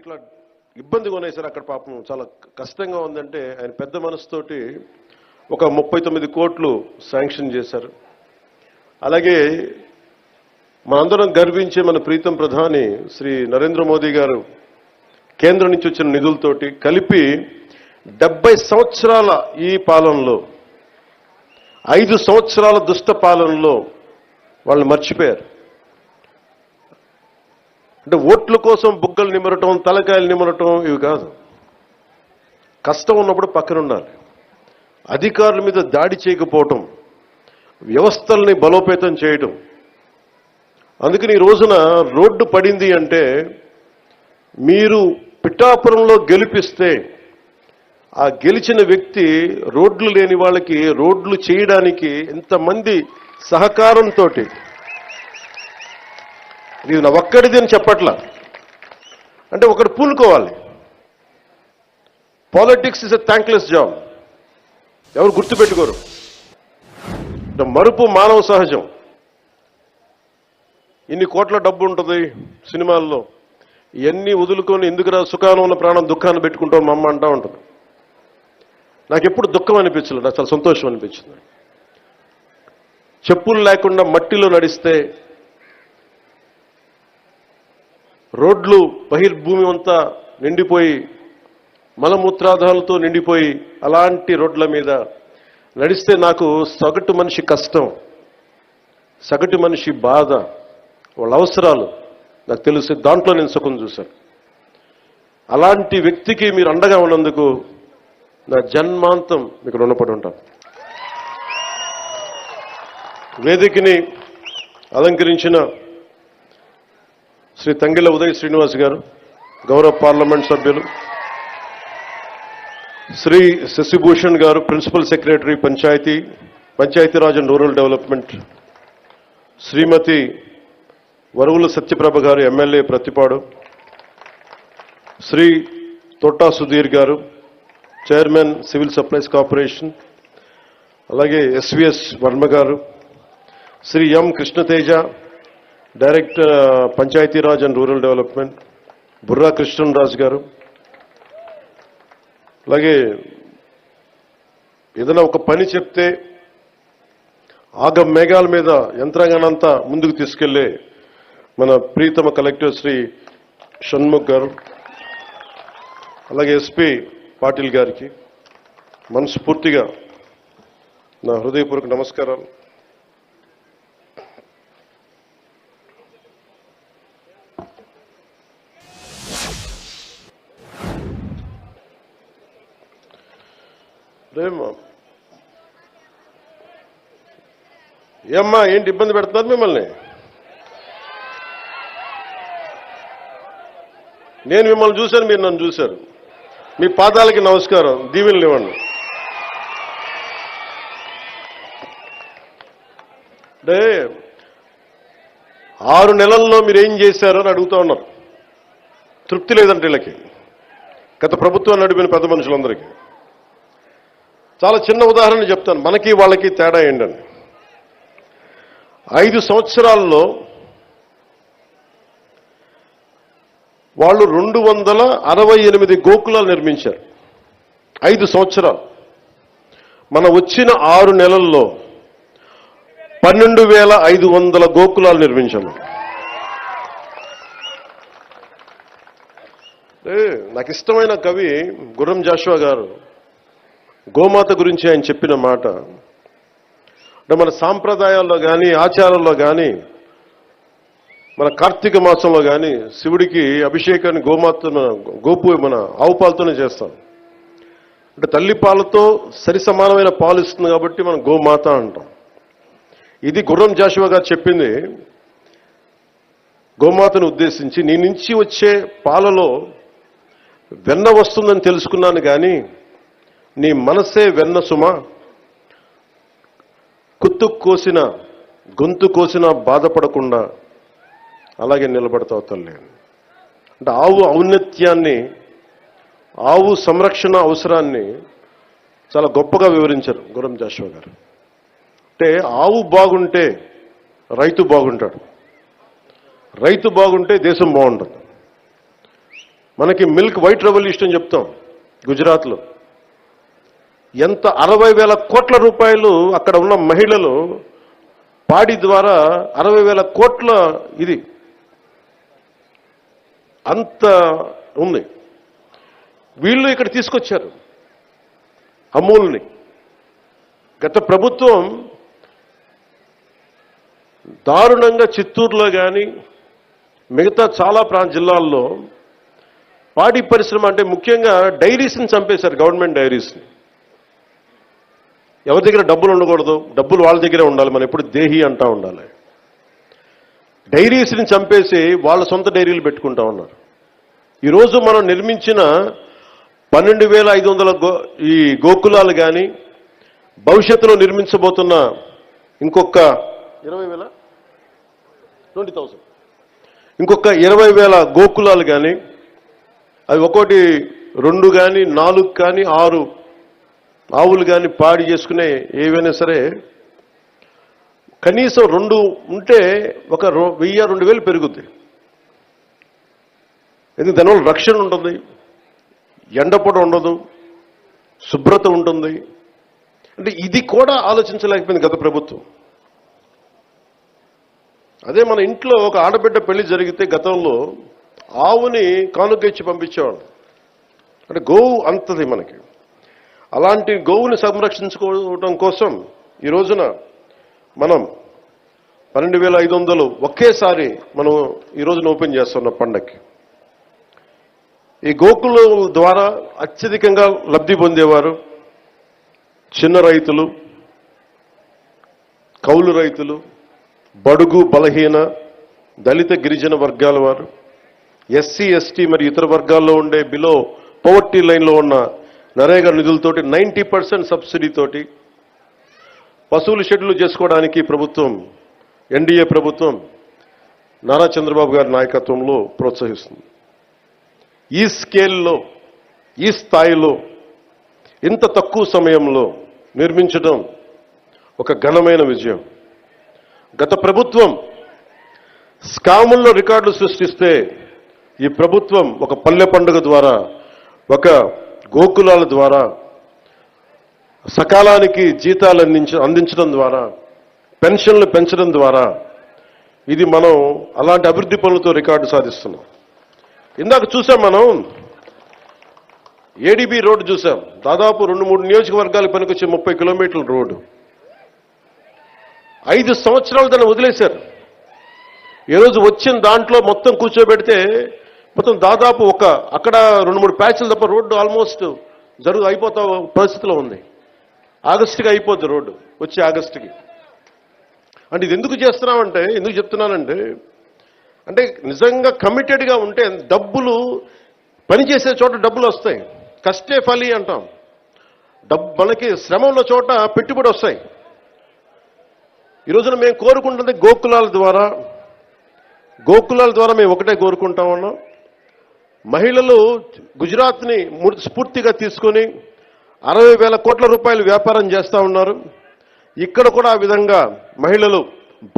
ఇట్లా ఇబ్బందిగా ఉన్నాయి సార్. అక్కడ పాపం చాలా కష్టంగా ఉందంటే ఆయన పెద్ద మనసుతోటి ఒక 39 కోట్లు శాంక్షన్ చేశారు. అలాగే మనందరం గర్వించే మన ప్రీతం ప్రధాని శ్రీ నరేంద్ర మోదీ గారు కేంద్రం నుంచి వచ్చిన నిధులతోటి కలిపి 70 సంవత్సరాల ఈ పాలనలో 5 సంవత్సరాల దుష్ట పాలనలో వాళ్ళు మర్చిపోయారు. అంటే ఓట్ల కోసం బుగ్గలు నిమరటం, తలకాయలు నిమరటం ఇవి కాదు. కష్టం ఉన్నప్పుడు పక్కన ఉండాలి. అధికారుల మీద దాడి చేయకపోవటం, వ్యవస్థల్ని బలోపేతం చేయటం. అందుకని ఈ రోజున రోడ్డు పడింది అంటే మీరు పిఠాపురంలో గెలిపిస్తే ఆ గెలిచిన వ్యక్తి రోడ్లు లేని వాళ్ళకి రోడ్లు చేయడానికి ఎంతమంది సహకారంతో, ఇది నా ఒక్కడిది అని చెప్పట్లా, అంటే ఒకటి పూనుకోవాలి. Politics is a thankless job. ఎవరు గుర్తుపెట్టుకోరు. మరుపు మానవ సహజం. ఇన్ని కోట్ల డబ్బు ఉంటుంది సినిమాల్లో, ఇవన్నీ వదులుకొని ఎందుకురా సుఖానం ఉన్న ప్రాణం దుఃఖాన్ని పెట్టుకుంటాం మా అమ్మ అంటా ఉంటుంది. నాకు ఎప్పుడు దుఃఖం అనిపించలేదు, నాకు చాలా సంతోషం అనిపించింది. చెప్పులు లేకుండా మట్టిలో నడిస్తే, రోడ్లు బహిర్భూమి అంతా నిండిపోయి మలమూత్రాధాలతో నిండిపోయి అలాంటి రోడ్ల మీద నడిస్తే నాకు సగటు మనిషి కష్టం, సగటు మనిషి బాధ, వాళ్ళ అవసరాలు నాకు తెలిసి దాంట్లో నేను సుఖం చూశాను. అలాంటి వ్యక్తికి మీరు అండగా ఉన్నందుకు నా జన్మాంతం మీకు రుణపడి ఉంటాను. వేదికని అలంకరించిన శ్రీ తంగిళ్ళ ఉదయ్ శ్రీనివాస్ గారు, గౌరవ పార్లమెంట్ సభ్యులు, శ్రీ శశిభూషణ్ గారు, principal secretary Panchayat Raj and rural development, Shrimati Varuvula Satyaprabha గారు, ఎమ్మెల్యే ప్రతిపాడు, శ్రీ తోటా సుధీర్ గారు, చైర్మన్ సివిల్ సప్లైస్ కార్పొరేషన్, అలాగే ఎస్విఎస్ వర్మ గారు, Shri M Krishna Teja, director Panchayat Raj and rural development, Burra Krishnaraju గారు, అలాగే ఏదైనా ఒక పని చెప్తే ఆగ మేఘాల మీద యంత్రాంగానంతా ముందుకు తీసుకెళ్లే మన ప్రీతమ కలెక్టర్ శ్రీ షణ్ముఖ్ గారు, అలాగే ఎస్పీ పాటిల్ గారికి మనస్ఫూర్తిగా నా హృదయపూర్వక నమస్కారాలు. ఏమ్మా ఏంటి ఇబ్బంది పెడుతున్నారు మిమ్మల్ని? నేను మిమ్మల్ని చూశాను, మీరు నన్ను చూశారు. మీ పాదాలకి నమస్కారం, దీవెనలు ఇవ్వండి. అంటే 6 నెలల్లో మీరు ఏం చేశారో అని అడుగుతా ఉన్నారు. తృప్తి లేదంటే వీళ్ళకి, గత ప్రభుత్వం నడిపిన పెద్ద మనుషులందరికీ. చాలా చిన్న ఉదాహరణ చెప్తాను, మనకి వాళ్ళకి తేడా ఏంటండి. 5 సంవత్సరాల్లో వాళ్ళు 268 గోకులాలు నిర్మించారు. 5 సంవత్సరాలు. మన వచ్చిన 6 నెలల్లో 12,500 గోకులాలు నిర్మించాము. నాకు ఇష్టమైన కవి గుర్రం జాషువా గారు గోమాత గురించి ఆయన చెప్పిన మాట, అంటే మన సాంప్రదాయాల్లో కానీ ఆచారాల్లో కానీ మన కార్తీక మాసంలో కానీ శివుడికి అభిషేకాన్ని గోపు మన ఆవు పాలతోనే చేస్తాం. అంటే తల్లి పాలతో సరి సమానమైన పాలు ఇస్తుంది కాబట్టి మనం గోమాత అంటాం. ఇది గుర్రం జాషువా గారు చెప్పింది గోమాతను ఉద్దేశించి. నీ నుంచి వచ్చే పాలలో వెన్న వస్తుందని తెలుసుకున్నాను కానీ నీ మనసే వెన్న సుమా, గొంతు కోసిన బాధపడకుండా అలాగే నిలబడతావు తల్లి. అంటే ఆవు ఔన్నత్యాన్ని, ఆవు సంరక్షణ అవసరాన్ని చాలా గొప్పగా వివరించారు గుర్రం జాషువా గారు. అంటే ఆవు బాగుంటే రైతు బాగుంటాడు, రైతు బాగుంటే దేశం బాగుంటుంది. మనకి మిల్క్ వైట్ రెవల్యూషన్ అని చెప్తాం గుజరాత్లో. ఎంత 60,000 కోట్ల రూపాయలు అక్కడ ఉన్న మహిళలు పాడి ద్వారా 60,000 కోట్ల ఇది అంత ఉంది. వీళ్ళు ఇక్కడ తీసుకొచ్చారు అమూల్ని. గత ప్రభుత్వం దారుణంగా చిత్తూరులో కానీ మిగతా చాలా జిల్లాల్లో పాడి పరిశ్రమ అంటే ముఖ్యంగా డైరీస్ని చంపేశారు. గవర్నమెంట్ డైరీస్ని. ఎవరి దగ్గర డబ్బులు ఉండకూడదు, డబ్బులు వాళ్ళ దగ్గరే ఉండాలి. మనం ఎప్పుడు దేహి అంటా ఉండాలి. డైరీస్ని చంపేసి వాళ్ళ సొంత డైరీలు పెట్టుకుంటా ఉన్నారు. ఈరోజు మనం నిర్మించిన 12,500 ఈ గోకులాలు కానీ భవిష్యత్తులో నిర్మించబోతున్న ఇంకొక 20,000 ఇంకొక 20,000 గోకులాలు కానీ అవి ఒకటి 2 కానీ 4 కానీ 6 ఆవులు కానీ పాడి చేసుకునే ఏవైనా సరే కనీసం 2 ఉంటే ఒక 1,000-2,000 పెరుగుద్ది. ఎందుకు దానివల్ల రక్షణ ఉంటుంది, ఎండపొడ ఉండదు, శుభ్రత ఉంటుంది. అంటే ఇది కూడా ఆలోచించలేకపోయింది గత ప్రభుత్వం. అదే మన ఇంట్లో ఒక ఆడబిడ్డ పెళ్లి జరిగితే గతంలో ఆవుని కానుక ఇచ్చి పంపించేవాడు. అంటే గోవు అంతది మనకి. అలాంటి గోవుని సంరక్షించుకోవడం కోసం ఈ రోజున మనం 12,500 ఒకేసారి మనం ఈ రోజున ఓపెన్ చేస్తున్నాం పండక్కి. ఈ గోకుల ద్వారా అత్యధికంగా లబ్ధి పొందేవారు చిన్న రైతులు, కౌలు రైతులు, బడుగు బలహీన దళిత గిరిజన వర్గాల వారు, ఎస్సీ ఎస్టీ మరియు ఇతర వర్గాల్లో ఉండే బిలో పవర్టీ లైన్లో ఉన్న నరేగా నిధులతోటి 90% సబ్సిడీతోటి పశువుల షెడ్లు చేసుకోవడానికి ప్రభుత్వం, ఎన్డీఏ ప్రభుత్వం నారా చంద్రబాబు గారి నాయకత్వంలో ప్రోత్సహిస్తుంది. ఈ స్కేల్లో, ఈ స్థాయిలో, ఇంత తక్కువ సమయంలో నిర్మించడం ఒక ఘనమైన విజయం. గత ప్రభుత్వం స్కాముల్లో రికార్డులు సృష్టిస్తే ఈ ప్రభుత్వం ఒక పల్లె పండుగ ద్వారా, ఒక గోకులాల ద్వారా, సకాలానికి జీతాలు అందించడం ద్వారా, పెన్షన్లు పెంచడం ద్వారా ఇది మనం అలాంటి అభివృద్ధి పనులతో రికార్డు సాధిస్తున్నాం. ఇందాక చూసాం మనం ఏడీబీ రోడ్డు చూసాం. దాదాపు 2-3 నియోజకవర్గాలకు పనికొచ్చే 30 కిలోమీటర్ల రోడ్డు 5 సంవత్సరాలు దాన్ని వదిలేశారు. ఈరోజు వచ్చిన దాంట్లో మొత్తం కూర్చోబెడితే మొత్తం దాదాపు అక్కడ 2-3 ప్యాచ్లు తప్ప రోడ్డు ఆల్మోస్ట్ అయిపోతా పరిస్థితిలో ఉంది. ఆగస్టుకి అయిపోద్ది రోడ్డు, వచ్చే ఆగస్టుకి. అంటే ఇది ఎందుకు చేస్తున్నామంటే, ఎందుకు చెప్తున్నానంటే, అంటే నిజంగా కమిటెడ్గా ఉంటే డబ్బులు పనిచేసే చోట డబ్బులు వస్తాయి. కష్టే ఫలి అంటాం. మనకి శ్రమ ఉన్న చోట పెట్టుబడి వస్తాయి. ఈ రోజున మేము కోరుకుంటుంది గోకులాల ద్వారా మేము ఒకటే కోరుకుంటా ఉన్నాం. మహిళలు గుజరాత్ని స్ఫూర్తిగా తీసుకొని 60,000 కోట్ల రూపాయలు వ్యాపారం చేస్తూ ఉన్నారు. ఇక్కడ కూడా ఆ విధంగా మహిళలు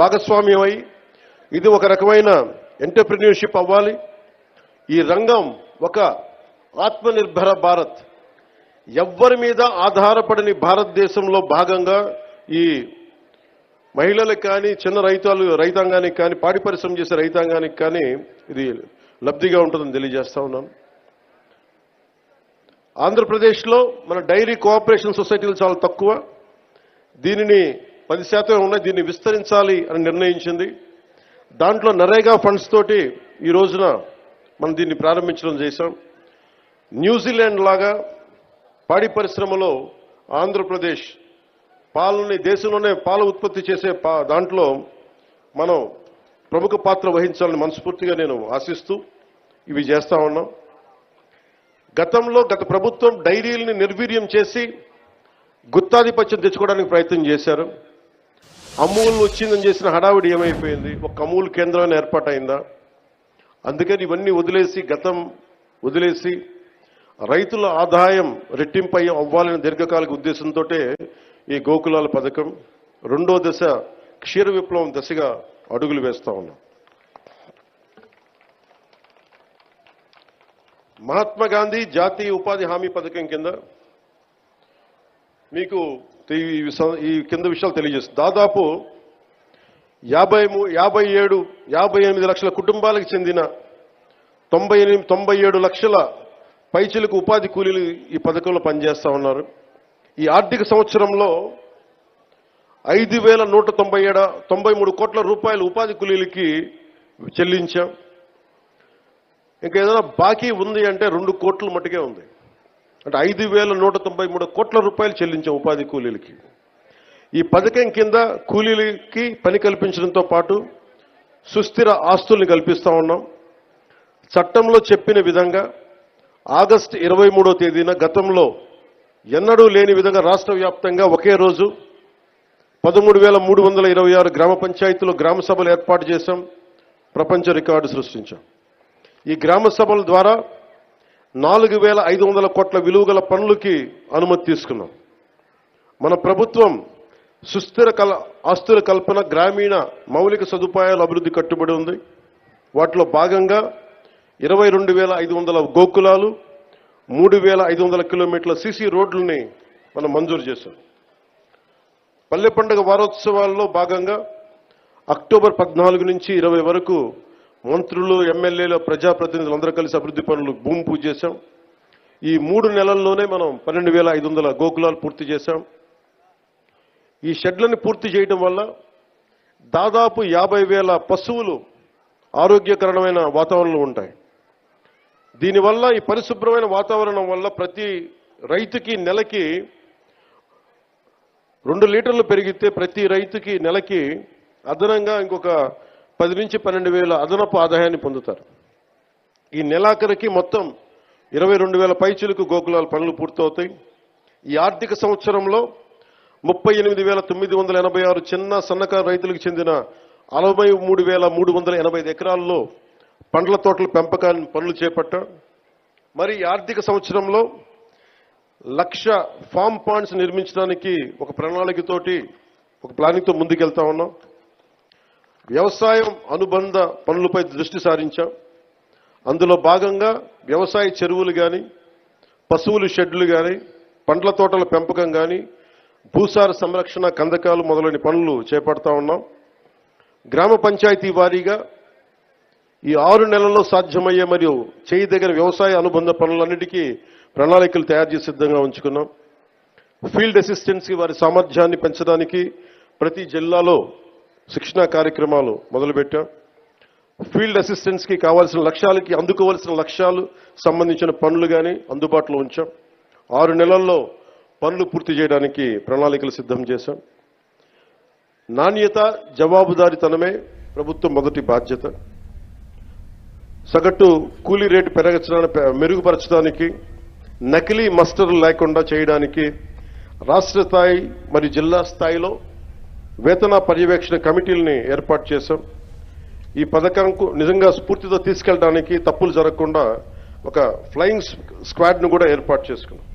భాగస్వామ్యం అయి ఇది ఒక రకమైన ఎంటర్‌ప్రెన్యూర్‌షిప్ అవ్వాలి. ఈ రంగం ఒక ఆత్మనిర్భర భారత్, ఎవ్వరి మీద ఆధారపడని భారతదేశంలో భాగంగా ఈ మహిళలకు కానీ, చిన్న రైతాంగానికి కానీ, పాడి పరిశ్రమ చేసే రైతాంగానికి కానీ ఇది లబ్ధిగా ఉంటుందని తెలియజేస్తా ఉన్నాను. ఆంధ్రప్రదేశ్లో మన డైరీ కోఆపరేషన్ సొసైటీలు చాలా తక్కువ. దీనిని 10% ఉన్నాయి. దీన్ని విస్తరించాలి అని నిర్ణయించింది. దాంట్లో నరేగా ఫండ్స్ తోటి ఈ రోజున మనం దీన్ని ప్రారంభించడం చేశాం. న్యూజిలాండ్ లాగా పాడి పరిశ్రమలో ఆంధ్రప్రదేశ్ పాలని దేశంలోనే పాల ఉత్పత్తి చేసే దాంట్లో మనం ప్రముఖ పాత్ర వహించాలని మనస్ఫూర్తిగా నేను ఆశిస్తూ ఇవి చేస్తా ఉన్నాం. గత ప్రభుత్వం డైరీల్ని నిర్వీర్యం చేసి గుత్తాధిపత్యం తెచ్చుకోవడానికి ప్రయత్నం చేశారు. అమూల్ వచ్చిందని చేసిన హడావిడి ఏమైపోయింది? ఒక అమూల్ కేంద్రం ఏర్పాటైందా? అందుకని ఇవన్నీ వదిలేసి రైతుల ఆదాయం రెట్టింపై అవ్వాలనే దీర్ఘకాలిక ఉద్దేశంతో ఈ గోకులాల పథకం 2వ దశ క్షీర విప్లవం దశగా అడుగులు వేస్తా ఉన్నాం. మహాత్మా గాంధీ జాతీయ ఉపాధి హామీ పథకం కింద మీకు ఈ కింద విషయాలు తెలియజేస్తుంది. దాదాపు 58 లక్షల కుటుంబాలకు చెందిన 97 లక్షల పైచిలకు ఉపాధి కూలీలు ఈ పథకంలో పనిచేస్తా ఉన్నారు. ఈ ఆర్థిక సంవత్సరంలో 5,193 కోట్ల రూపాయలు ఉపాధి కూలీలకి చెల్లించాం. ఇంకా ఏదైనా బాకీ ఉంది అంటే 2 కోట్ల మట్టుకే ఉంది. అంటే 5,193 కోట్ల రూపాయలు చెల్లించాం ఉపాధి కూలీలకి. ఈ పథకం కింద కూలీలకి పని కల్పించడంతో పాటు సుస్థిర ఆస్తుల్ని కల్పిస్తా ఉన్నాం. చట్టంలో చెప్పిన విధంగా ఆగస్టు 23వ తేదీన గతంలో ఎన్నడూ లేని విధంగా రాష్ట్ర వ్యాప్తంగా ఒకే రోజు 13,326 గ్రామ పంచాయతీలో గ్రామ సభలు ఏర్పాటు చేశాం. ప్రపంచ రికార్డు సృష్టించాం. ఈ గ్రామ సభల ద్వారా 4,500 కోట్ల విలువగల పనులకి అనుమతి తీసుకున్నాం. మన ప్రభుత్వం సుస్థిర ఆస్తుల కల్పన, గ్రామీణ మౌలిక సదుపాయాల అభివృద్ధి కట్టుబడి ఉంది. వాటిలో భాగంగా 22,500 గోకులాలు, 3,500 కిలోమీటర్ల సీసీ రోడ్లని మనం మంజూరు చేశాం. పల్లె పండుగ వారోత్సవాల్లో భాగంగా అక్టోబర్ 14 నుంచి 20 వరకు మంత్రులు, ఎమ్మెల్యేలు, ప్రజాప్రతినిధులు అందరూ కలిసి అభివృద్ధి పనులు భూమి పూజ చేశాం. ఈ 3 నెలల్లోనే మనం 12,500 గోకులాలు పూర్తి చేశాం. ఈ షెడ్లను పూర్తి చేయడం వల్ల దాదాపు 50,000 పశువులు ఆరోగ్యకరమైన వాతావరణంలో ఉంటాయి. దీనివల్ల ఈ పరిశుభ్రమైన వాతావరణం వల్ల ప్రతి రైతుకి నెలకి 2 లీటర్లు పెరిగితే ప్రతి రైతుకి నెలకి అదనంగా ఇంకొక 10 నుంచి 12,000 అదనపు ఆదాయాన్ని పొందుతారు. ఈ నెలాఖరికి మొత్తం 22,000 పైచిలకు గోకులాల పనులు పూర్తవుతాయి. ఈ ఆర్థిక సంవత్సరంలో 38,986 చిన్న సన్నకారు రైతులకు చెందిన 63,385 ఎకరాల్లో పండ్ల తోటల పెంపకాన్ని పనులు చేపట్టాం. మరి ఈ ఆర్థిక సంవత్సరంలో 1,00,000 ఫామ్ పాండ్స్ నిర్మించడానికి ఒక ప్లానింగ్తో ముందుకెళ్తా ఉన్నాం. వ్యవసాయం అనుబంధ పనులపై దృష్టి సారించాం. అందులో భాగంగా వ్యవసాయ చెరువులు కానీ, పశువుల షెడ్లు కానీ, పండ్ల తోటల పెంపకం కానీ, భూసార సంరక్షణ, కందకాలు మొదలైన పనులు చేపడతా ఉన్నాం. గ్రామ పంచాయతీ వారీగా ఈ 6 నెలల్లో సాధ్యమయ్యే మరియు చేయదగిన వ్యవసాయ అనుబంధ పనులన్నిటికీ ప్రణాళికలు తయారు చేసి సిద్ధంగా ఉంచుకున్నాం. ఫీల్డ్ అసిస్టెంట్స్కి వారి సామర్థ్యాన్ని పెంచడానికి ప్రతి జిల్లాలో శిక్షణా కార్యక్రమాలు మొదలుపెట్టాం. ఫీల్డ్ అసిస్టెంట్స్కి కావాల్సిన లక్ష్యాలకి అందుకోవాల్సిన లక్ష్యాలు సంబంధించిన పనులు కానీ అందుబాటులో ఉంచాం. 6 నెలల్లో పనులు పూర్తి చేయడానికి ప్రణాళికలు సిద్ధం చేశాం. నాణ్యత, జవాబుదారీతనమే ప్రభుత్వం మొదటి బాధ్యత. సగటు కూలీ రేటు మెరుగుపరచడానికి, నకిలీ మస్టర్లు లేకుండా చేయడానికి రాష్ట్ర స్థాయి మరియు జిల్లా స్థాయిలో వేతన పర్యవేక్షణ కమిటీలని ఏర్పాటు చేశాం. ఈ పథకంకు నిజంగా స్ఫూర్తితో తీసుకెళ్ళడానికి, తప్పులు జరగకుండా ఒక ఫ్లయింగ్ స్క్వాడ్ను కూడా ఏర్పాటు చేసుకున్నాం.